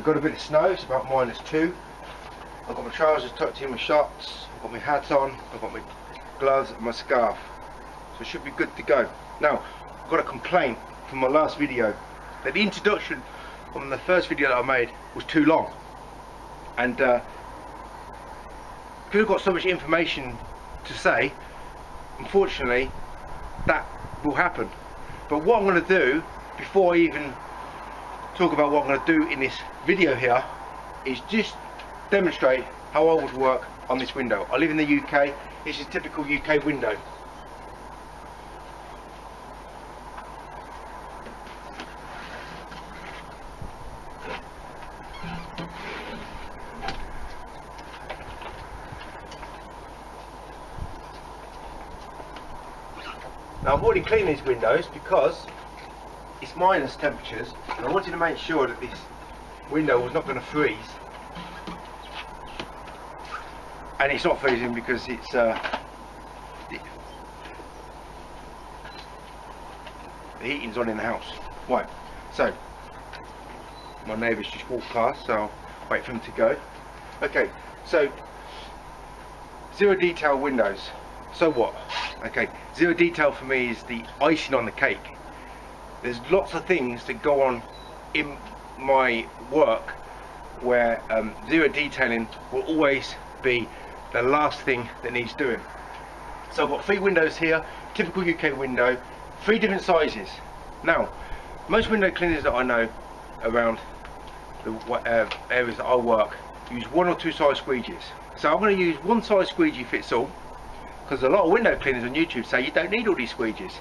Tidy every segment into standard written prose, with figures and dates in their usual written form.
got a bit of snow, it's about -2. I've got my trousers tucked in, my shorts, I've got my hat on, I've got my gloves and my scarf. So it should be good to go. Now, I've got a complaint from my last video that the introduction from the first video that I made was too long. And because I've got so much information to say, unfortunately, that will happen. But what I'm going to do, before I even talk about what I'm going to do in this video here, is just demonstrate how I would work on this window. I live in the UK. This is a typical UK window. Now I've already cleaned these windows because it's minus temperatures, and I wanted to make sure that this window was not going to freeze. And it's not freezing because it's the heating's on in the house. Right, so my neighbours just walked past, so I'll wait for them to go. Okay, so zero detail windows. So what? Okay, zero detail for me is the icing on the cake. There's lots of things that go on in my work where zero detailing will always be the last thing that needs doing. So I've got 3 windows here, typical UK window, 3 different sizes. Now, most window cleaners that I know around the areas that I work use 1 or 2 size squeegees. So I'm going to use one size squeegee fits all, because a lot of window cleaners on YouTube say you don't need all these squeegees.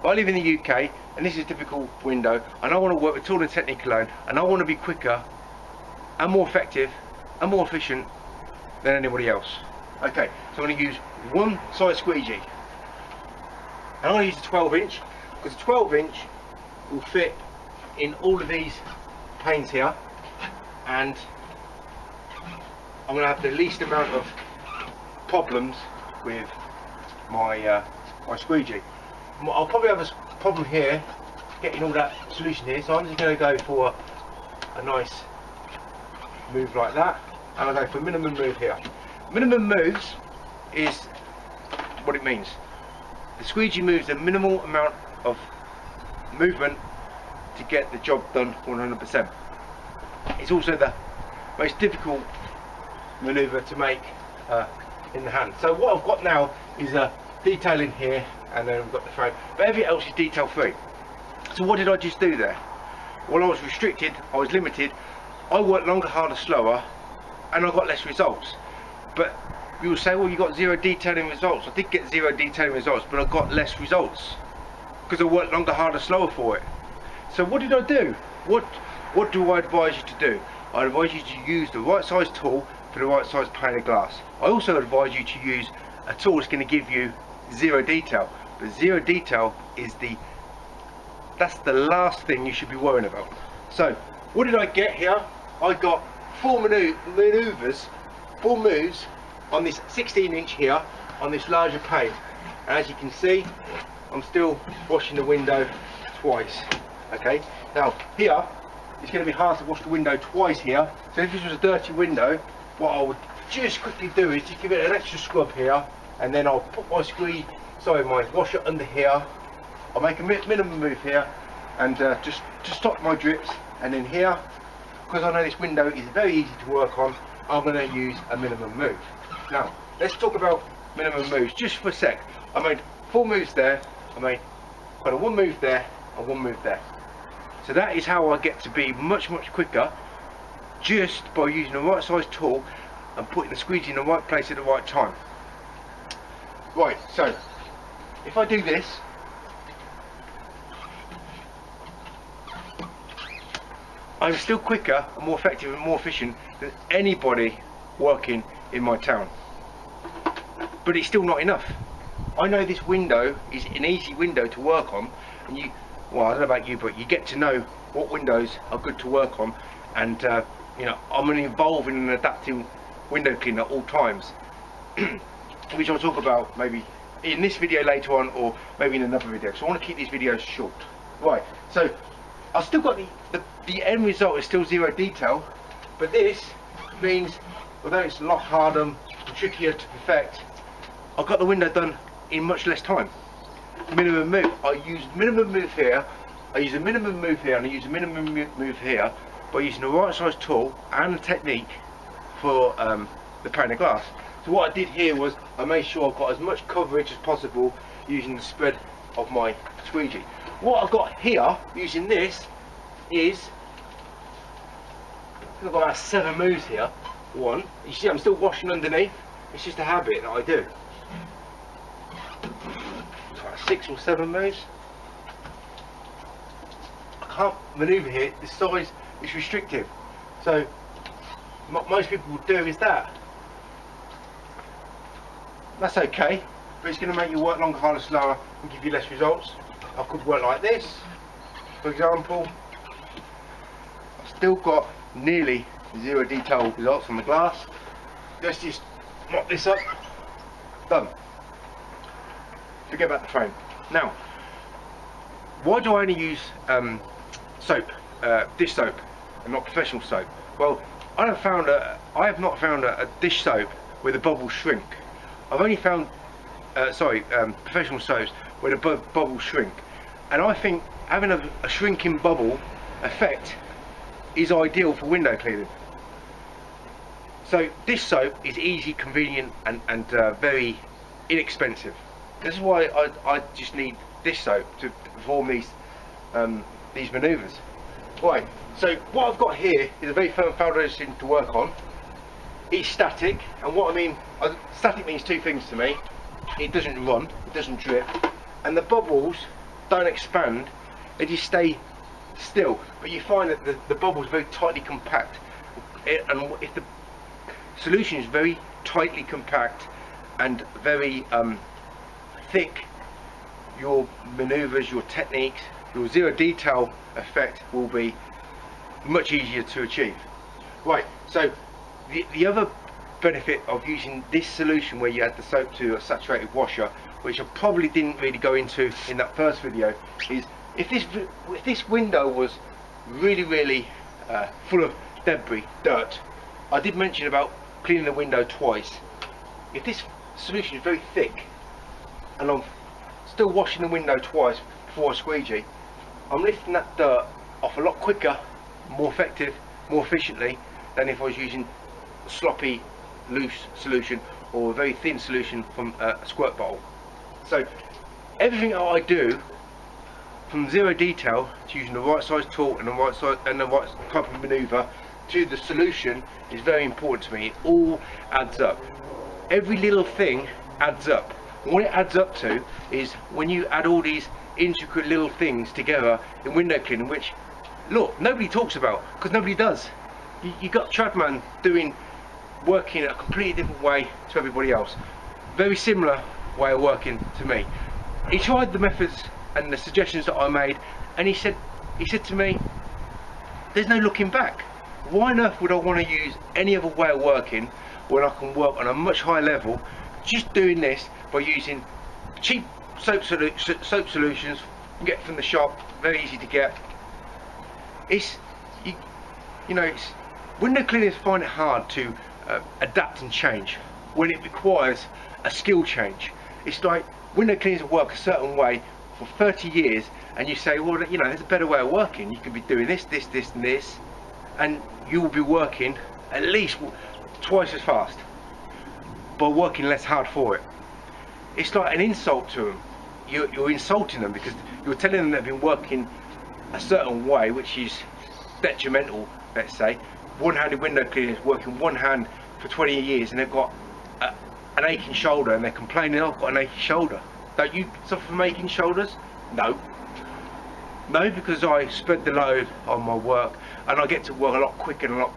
But I live in the UK, and this is a typical window, and I want to work with tool and technique alone, and I want to be quicker and more effective and more efficient than anybody else. Okay, so I'm going to use one size squeegee, and I'm going to use a 12-inch, because a 12-inch will fit in all of these panes here, and I'm going to have the least amount of problems with my my squeegee. I'll probably have a problem here getting all that solution here, so I'm just going to go for a nice move like that, and I'll go for minimum move here. Minimum moves is what it means. The squeegee moves a minimal amount of movement to get the job done 100%. It's also the most difficult manoeuvre to make in the hand. So what I've got now is a detailing here, and then we've got the frame, but everything else is detail free. So what did I just do there? Well, I was restricted, I was limited, I worked longer, harder, slower, and I got less results. But you will say, well, you got zero detailing results. I did get zero detailing results, but I got less results because I worked longer, harder, slower for it. So what did I do? What do I advise you to do? I advise you to use the right size tool for the right size pane of glass. I also advise you to use a tool that's going to give you zero detail, but zero detail is that's the last thing you should be worrying about. So what did I get here? I got 4 manoeuvres, 4 moves on this 16-inch here on this larger pane, and as you can see, I'm still washing the window twice. Okay, now here it's going to be hard to wash the window twice here, so if this was a dirty window, what I would just quickly do is just give it an extra scrub here, and then I'll put my my washer under here. I'll make a minimum move here, and just to stop my drips, and then here, because I know this window is very easy to work on, I'm going to use a minimum move. Now let's talk about minimum moves just for a sec. I made 4 moves there, I made kind of 1 move there and 1 move there. So that is how I get to be much quicker, just by using the right size tool and putting the squeegee in the right place at the right time. Right, so if I do this, I'm still quicker and more effective and more efficient than anybody working in my town. But it's still not enough. I know this window is an easy window to work on, and well, I don't know about you, but you get to know what windows are good to work on, and you know, I'm an evolving and adapting window cleaner at all times, which I'll talk about maybe in this video later on, or maybe in another video, so I want to keep these videos short. Right, so I've still got the end result is still zero detail, But this means, although it's a lot harder and trickier to perfect, I got the window done in much less time. Minimum move. I use minimum move here. I use a minimum move here, and I use a minimum move here by using the right size tool and the technique for the pane of glass. So what I did here was I made sure I got as much coverage as possible using the spread of my squeegee. What I've got here using this is, I've got about 7 moves here. One, you see I'm still washing underneath. It's just a habit that I do. It's like 6 or 7 moves. I can't manoeuvre here. The size is restrictive. So what most people would do is that. That's okay, but it's going to make you work longer, harder, slower, and give you less results. I could work like this, for example. I've still got nearly 0 detail results on the glass. Let's just mop this up. Done. Forget about the frame. Now, why do I only use soap, dish soap, and not professional soap? Well, I have not found a dish soap where the bubbles shrink. I've only found professional soaps where the bubbles shrink, and I think having a shrinking bubble effect is ideal for window cleaning. So dish soap is easy, convenient, and very inexpensive. This is why I just need dish soap to perform these manoeuvres. Right, so what I've got here is a very firm foundation to work on. It's static, and what I mean, static means 2 things to me. It doesn't run, it doesn't drip, and the bubbles don't expand, they just stay still. But you find that the bubbles are very tightly compact, and if the solution is very tightly compact and very thick, your manoeuvres, your techniques, your 0 detail effect will be much easier to achieve. Right, so the other benefit of using this solution where you add the soap to a saturated washer, which I probably didn't really go into in that first video, is if this window was really full of debris, dirt, I did mention about cleaning the window twice. If this solution is very thick and I'm still washing the window twice before I squeegee, I'm lifting that dirt off a lot quicker, more effective, more efficiently than if I was using sloppy loose solution or a very thin solution from a squirt bottle. So everything I do, from 0 detail to using the right size tool and the right type of manoeuvre to the solution, is very important to me. It all adds up. Every little thing adds up. And what it adds up to is when you add all these intricate little things together in window cleaning, which, look, nobody talks about, because nobody does. You got Tradman working a completely different way to everybody else. Very similar way of working to me. He tried the methods and the suggestions that I made, and he said to me, there's no looking back. Why on earth would I want to use any other way of working when I can work on a much higher level just doing this by using cheap soap solutions you get from the shop, very easy to get. Window cleaners find it hard to adapt and change when it requires a skill change. It's like window cleaners work a certain way for 30 years, and you say, well, there's a better way of working. You could be doing this, and this, and you will be working at least twice as fast by working less hard for it. It's like an insult to them. You're insulting them because you're telling them they've been working a certain way, which is detrimental. Let's say one-handed window cleaners working one hand for 20 years, and they've got an aching shoulder, and they're complaining, I've got an aching shoulder. Don't you suffer from aching shoulders? No, because I spread the load on my work, and I get to work a lot quicker and a lot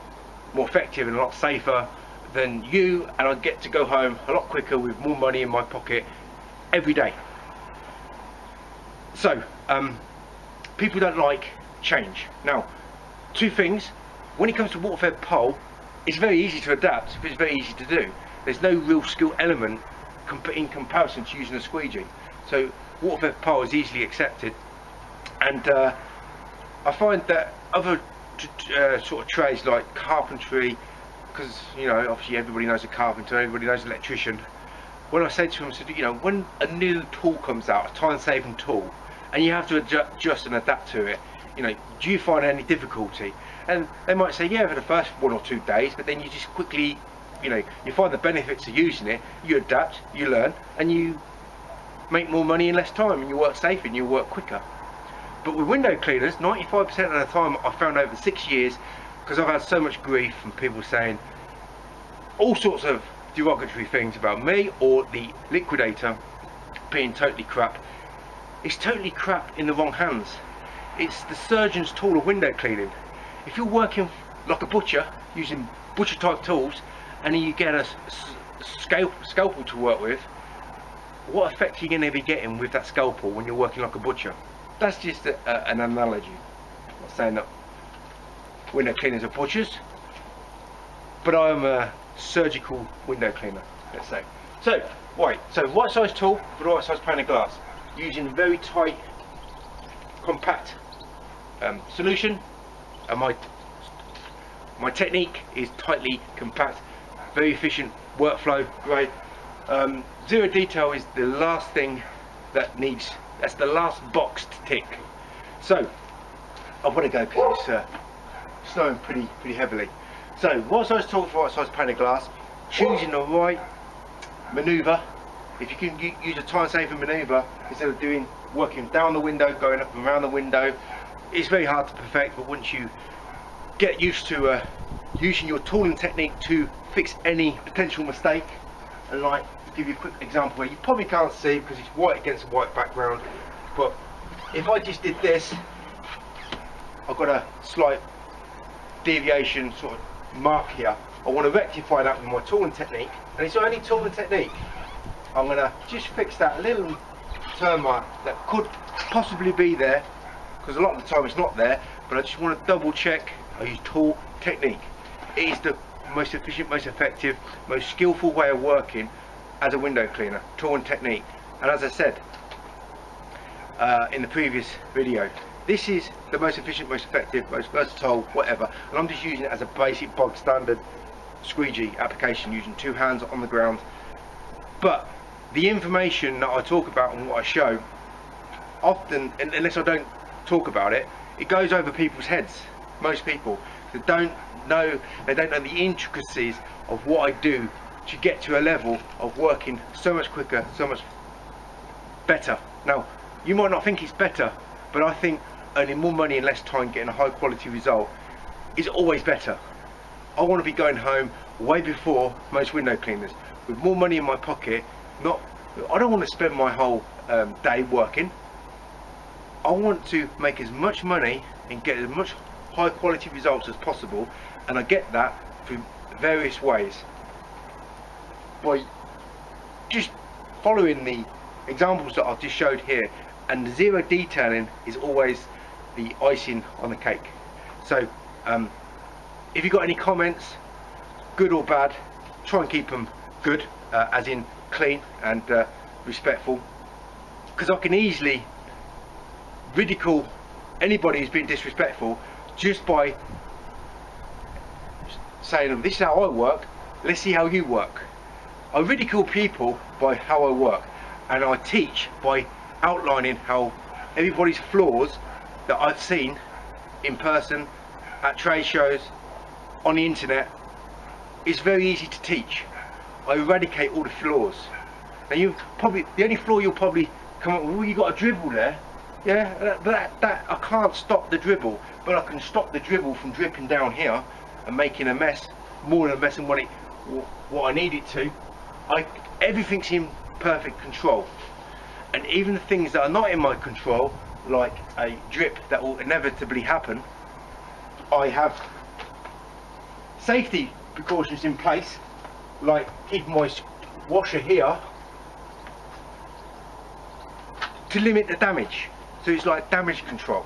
more effective and a lot safer than you, and I get to go home a lot quicker with more money in my pocket every day. So people don't like change. Now, 2 things. When it comes to water-fed pole, it's very easy to adapt, but it's very easy to do. There's no real skill element in comparison to using a squeegee. So water-fed pole is easily accepted, and I find that other sort of trades like carpentry, because you know obviously everybody knows a carpenter, everybody knows an electrician. When I said to him, I said, you know, when a new tool comes out, a time-saving tool, and you have to adjust and adapt to it, you know, do you find any difficulty? And they might say, yeah, for the first 1 or 2 days, but then you just quickly, you know, you find the benefits of using it, you adapt, you learn, and you make more money in less time, and you work safer and you work quicker. But with window cleaners, 95% of the time, I found over 6 years, because I've had so much grief from people saying all sorts of derogatory things about me or the liquidator being totally crap. It's totally crap in the wrong hands. It's the surgeon's tool of window cleaning. If you're working like a butcher, using butcher type tools, and you get a scalpel to work with, what effect are you going to be getting with that scalpel when you're working like a butcher? That's just an analogy. I'm not saying that window cleaners are butchers, but I'm a surgical window cleaner, let's say. So right size tool for the right size pane of glass, using very tight, compact solution, and my technique is tightly compact, very efficient workflow, great. Zero detail is the last thing that's the last box to tick. So I want to go because it's snowing pretty heavily. So right size tool for right size pane of glass, choosing the right manoeuvre. If you can use a time saving manoeuvre instead of working down the window, going up and around the window, it's very hard to perfect, but once you get used to using your tooling technique to fix any potential mistake, and like to give you a quick example where you probably can't see because it's white against a white background, but if I just did this, I've got a slight deviation sort of mark here. I want to rectify that with my tooling technique, and it's only tooling technique. I'm going to just fix that little turn mark that could possibly be there, because a lot of the time it's not there, but I just want to double check. I use tool technique. It is the most efficient, most effective, most skillful way of working as a window cleaner, tool and technique. And as I said in the previous video, this is the most efficient, most effective, most versatile, whatever, and I'm just using it as a basic bog standard squeegee application, using 2 hands on the ground. But the information that I talk about and what I show, often, unless I don't talk about it, it goes over people's heads. Most people, they don't know the intricacies of what I do to get to a level of working so much quicker, so much better. Now, you might not think it's better, but I think earning more money in less time, getting a high quality result, is always better. I want to be going home way before most window cleaners, with more money in my pocket. I don't want to spend my whole day working. I want to make as much money and get as much high quality results as possible, and I get that through various ways, by just following the examples that I've just showed here, and the zero detailing is always the icing on the cake. So if you've got any comments, good or bad, try and keep them good, as in clean and respectful, because I can easily ridicule anybody who's been disrespectful just by saying, this is how I work, let's see how you work. I ridicule people by how I work, and I teach by outlining how everybody's flaws that I've seen in person, at trade shows, on the internet. It's very easy to teach. I eradicate all the flaws. And the only flaw you'll probably come up with, well, you got a dribble there. Yeah, that I can't stop the dribble, but I can stop the dribble from dripping down here and making a mess, more than a mess than what I need it to. Everything's in perfect control, and even the things that are not in my control, like a drip that will inevitably happen, I have safety precautions in place, like keeping my washer here to limit the damage. So it's like damage control.